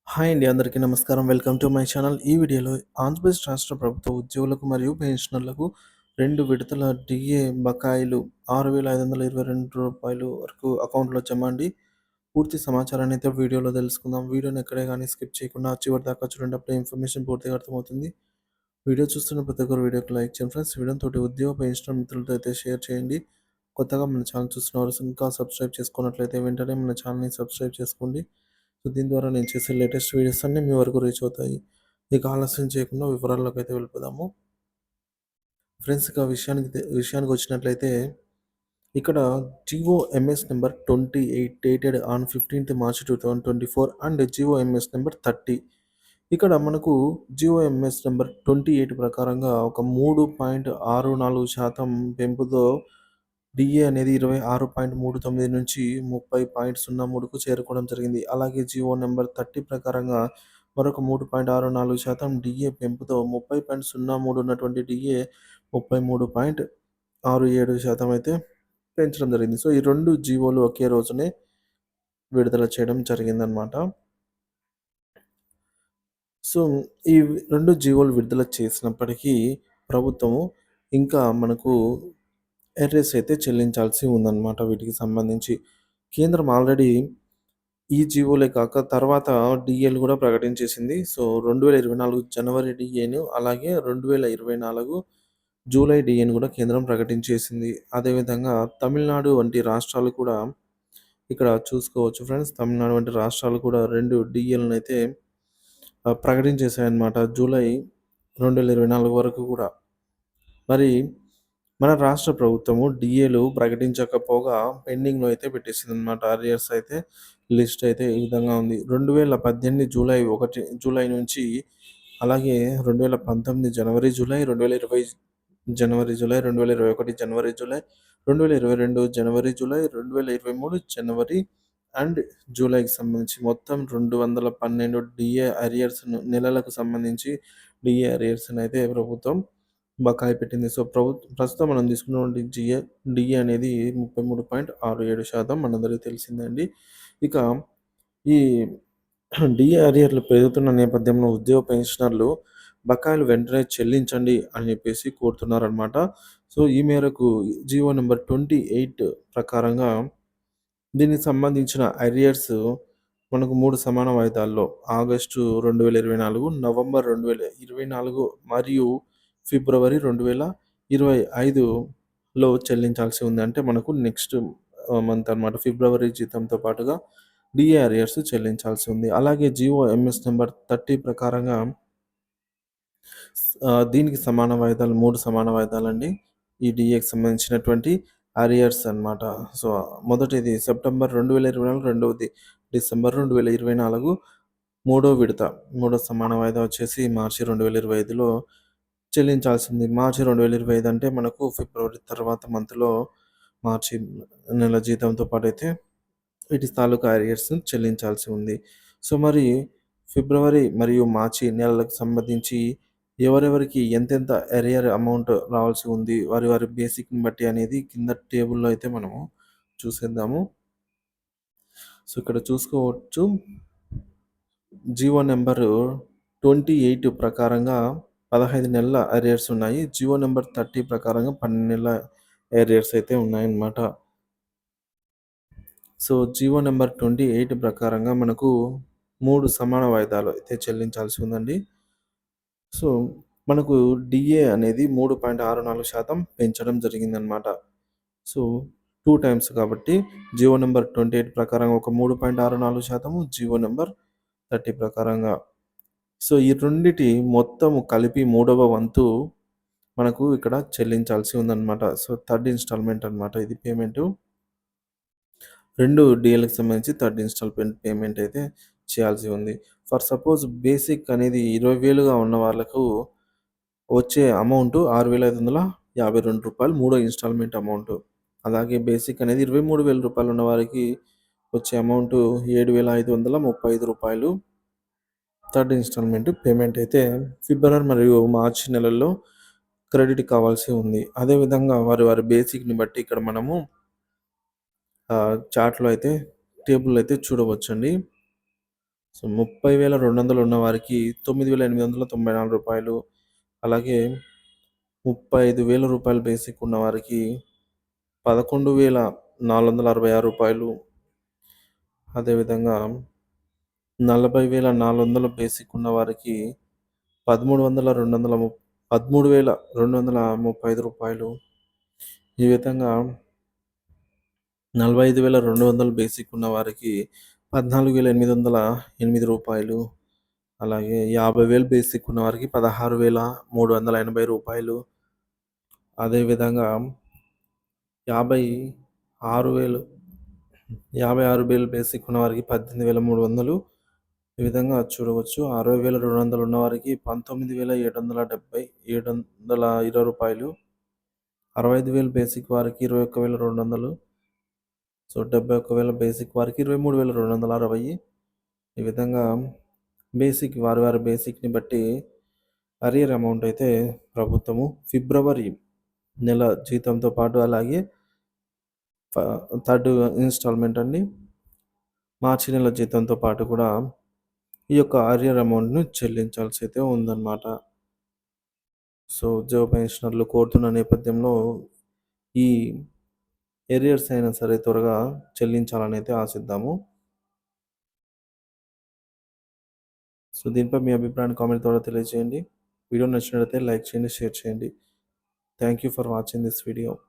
Hi అండి. అందరికీ నమస్కారం. Welcome to my channel. ఈ వీడియోలో ఆంధ్రప్రదేశ్ రాష్ట్ర ప్రభుత్వ ఉద్యోగులకు మరియు పెన్షనర్లకు 2 విడతల డిఏ బకాయిలు రూ. 6,522 వరకు అకౌంట్‌లో జమ అండి. పూర్తి సమాచారాన్ని అయితే వీడియోలో తెలుసుకుందాం. వీడియోని ఎక్కడే గాని స్కిప్ చేయకుండా చివరి దాకా చూడండి. అప్పుడే ఇన్ఫర్మేషన్ పూర్తిగా అర్థమవుతుంది. వీడియో చూస్తున్న ప్రతి ఒక్కరు వీడియోకి లైక్ చేయండి ఫ్రెండ్స్. వీడియోని తోటి ఉద్యోగ పెన్షనర్ మిత్రులతో అయితే షేర్ చేయండి. కొత్తగా మన ఛానల్ చూస్తున్న వారు ఇంకా సబ్స్క్రైబ్ చేసుకున్నట్లయితే వెంటనే మన ఛానల్‌ని సబ్స్క్రైబ్ చేసుకోండి. సో, దీని ద్వారా నేను చేసే లేటెస్ట్ వీడియోస్ అన్నీ మీ వరకు రీచ్ అవుతాయి. ఇక ఆలస్యం చేయకుండా వివరాల్లోకైతే వెళ్ళిపోదాము. ఫ్రెండ్స్ ఇక విషయానికొచ్చినట్లయితే ఇక్కడ GO MS number 28 dated on 15థ్ March 2024 and GO MS number 30. ఇక్కడ మనకు జియో ఎంఎస్ నంబర్ 28 ప్రకారంగా ఒక 3.64% పెంపుతో డిఏ అనేది 26.39 నుంచి 30.03కు చేరుకోవడం జరిగింది. అలాగే జియో నంబర్ 30 ప్రకారంగా మరొక 3.64% డిఏ పెంపుతో 30.03 ఉన్నటువంటి డిఏ 33.67% అయితే పెంచడం జరిగింది. సో, ఈ 2 జీవోలు ఒకే రోజునే విడుదల చేయడం జరిగిందనమాట. సో, ఈ 2 జీవోలు విడుదల చేసినప్పటికీ ప్రభుత్వము ఇంకా మనకు ఎర్రర్స్ అయితే చెల్లించాల్సి ఉందన్నమాట వీటికి సంబంధించి. కేంద్రం ఆల్రెడీ ఈ జీవోలే కాక తర్వాత డీఏలు గూడా ప్రకటించేసింది. సో, 2024 జనవరి డీఏను అలాగే 2024 జూలై డీఏను గూడా కేంద్రం ప్రకటించేసింది. అదేవిధంగా తమిళనాడు వంటి రాష్ట్రాలు కూడా ఇక్కడ చూసుకోవచ్చు ఫ్రెండ్స్. తమిళనాడు వంటి రాష్ట్రాలు కూడా 2 డీఏలనైతే ప్రకటించేసాయన్నమాట. జూలై 2024 వరకు గూడా. మరి మన రాష్ట్ర ప్రభుత్వము డీఏలు ప్రకటించకపోగా పెండింగ్‌లో అయితే పెట్టేసిందనమాట. అరియర్స్ అయితే లిస్ట్ అయితే ఈ విధంగా ఉంది. 2018 జూలై నుంచి అలాగే 2019 జనవరి, జూలై, 2020 జనవరి, జూలై, 2021 జనవరి, జూలై, 2022 జనవరి, జూలై, 2023 జనవరి అండ్ జూలైకి సంబంధించి మొత్తం 212 డీఏ అరియర్స్‌ను నెలలకు సంబంధించి డీఏ అరియర్స్‌నైతే ప్రభుత్వం బకాయి పెట్టింది. సో, ప్రస్తుతం మనం తీసుకున్నటువంటి డీఏ అనేది 33.67% మనందరికీ తెలిసిందే అండి. ఇక ఈ డీఏ అరియర్‌లు పెరుగుతున్న నేపథ్యంలో ఉద్యోగ పెన్షనర్లు బకాయిలు వెంటనే చెల్లించండి అని చెప్పేసి కోరుతున్నారనమాట. సో, ఈ మేరకు జీవో నంబర్ 28 ప్రకారంగా దీనికి సంబంధించిన అరియర్స్ మనకు 3 సమాన వాయిదాల్లో ఆగస్టు 2024, నవంబర్ 2024 మరియు ఫిబ్రవరి 2025లో చెల్లించాల్సి ఉంది. అంటే మనకు నెక్స్ట్ మంత్ అనమాట. ఫిబ్రవరి జీతంతో పాటుగా డీఏ అరియర్స్ చెల్లించాల్సి ఉంది. అలాగే జియో ఎంఎస్ నంబర్ 30 ప్రకారంగా దీనికి సమాన వాయిదాలు 3 సమాన వాయిదాలండి. ఈ డీఏకి సంబంధించినటువంటి అరియర్స్ అనమాట. సో, మొదటిది సెప్టెంబర్ 2024, రెండవది డిసెంబర్ 2024, మూడో విడత, మూడో సమాన వాయిదా వచ్చేసి మార్చి 2025లో చెల్లించాల్సింది. మార్చి 2025 అంటే మనకు ఫిబ్రవరి తర్వాత మంత్‌లో మార్చి నెల జీతంతో పాటైతే వీటి తాలూకా అరియర్స్‌ని చెల్లించాల్సి ఉంది. సో, మరి ఫిబ్రవరి మరియు మార్చి నెలలకు సంబంధించి ఎవరెవరికి ఎంతెంత అరియర్ అమౌంట్ రావాల్సి ఉంది, వారి వారి బేసిక్‌ని బట్టి అనేది కింద టేబుల్‌లో అయితే మనము చూసేద్దాము. సో, ఇక్కడ చూసుకోవచ్చు. జీవో నంబరు 28 ప్రకారంగా 15 నెలల అరియర్స్ ఉన్నాయి. జీవో నంబర్ 30 ప్రకారంగా 12 నెలల అరియర్స్ అయితే ఉన్నాయన్నమాట. సో, జీవో నంబర్ 28 ప్రకారంగా మనకు 3 సమాన వాయిదాలు అయితే చెల్లించాల్సి ఉందండి. సో, మనకు డీఏ అనేది 3.64% పెంచడం జరిగిందనమాట. సో, 2 టైమ్స్ కాబట్టి జీవో నంబర్ 28 ప్రకారంగా ఒక 3.64%, జీవో నంబర్ 30 ప్రకారంగా. సో, ఈ రెండిటి మొత్తము కలిపి మూడవ వంతు మనకు ఇక్కడ చెల్లించాల్సి ఉందనమాట. సో, థర్డ్ ఇన్‌స్టాల్‌మెంట్ అనమాట ఇది పేమెంటు. 2 డీఎల్‌కి సంబంధించి థర్డ్ ఇన్‌స్టాల్‌మెంట్ పేమెంట్ అయితే చేయాల్సి ఉంది. ఫర్ సపోజ్ బేసిక్ అనేది 20,000గా ఉన్న వాళ్ళకు వచ్చే అమౌంట్ రూ. 6,552 మూడో ఇన్‌స్టాల్‌మెంట్ అమౌంటు. అలాగే బేసిక్ అనేది రూ. 23,000 ఉన్న వారికి వచ్చే అమౌంట్ రూ. 7,535 థర్డ్ ఇన్‌స్టాల్‌మెంట్ పేమెంట్ అయితే ఫిబ్రవరి మరియు మార్చి నెలల్లో క్రెడిట్ కావాల్సి ఉంది. అదేవిధంగా వారి వారి బేసిక్‌ని బట్టి ఇక్కడ మనము చార్ట్‌లో అయితే టేబుల్‌లో అయితే చూడవచ్చండి. సో, 30,200 ఉన్న వారికి రూ. 9,894. అలాగే రూ. 35,000 బేసిక్ ఉన్న వారికి రూ. 11,466. అదేవిధంగా 40,400 బేసిక్ ఉన్న వారికి రూ. 13,235. ఈ విధంగా 45,200 బేసిక్ ఉన్న వారికి రూ. 14,808. అలాగే 50,000 బేసిక్ ఉన్న వారికి రూ. 16,380. అదేవిధంగా 56,000 56,000 బేసిక్ ఉన్న వారికి 18,300. ఈ విధంగా చూడవచ్చు. 60,200 ఉన్న వారికి రూ. 19,720. 65,000 బేసిక్ వారికి 21,200. సో, 71,000 బేసిక్ వారికి 23,260. ఈ విధంగా వారి బేసిక్‌ని బట్టి అరియర్ అమౌంట్ అయితే ప్రభుత్వము ఫిబ్రవరి నెల జీతంతో పాటు అలాగే థర్డ్ ఇన్‌స్టాల్‌మెంట్ అండి. మార్చి నెల జీతంతో పాటు కూడా ఈ యొక్క అరియర్ అమౌంట్‌ని చెల్లించాల్సి అయితే ఉందన్నమాట. సో, ఉద్యోగ పెన్షనర్లు కోరుతున్న నేపథ్యంలో ఈ ఎరియర్స్ అయినా సరే త్వరగా చెల్లించాలని అయితే ఆశిద్దాము. సో, దీనిపై మీ అభిప్రాయాన్ని కామెంట్ ద్వారా తెలియజేయండి. వీడియో నచ్చినట్లయితే లైక్ చేయండి, షేర్ చేయండి. Thank you for watching this video.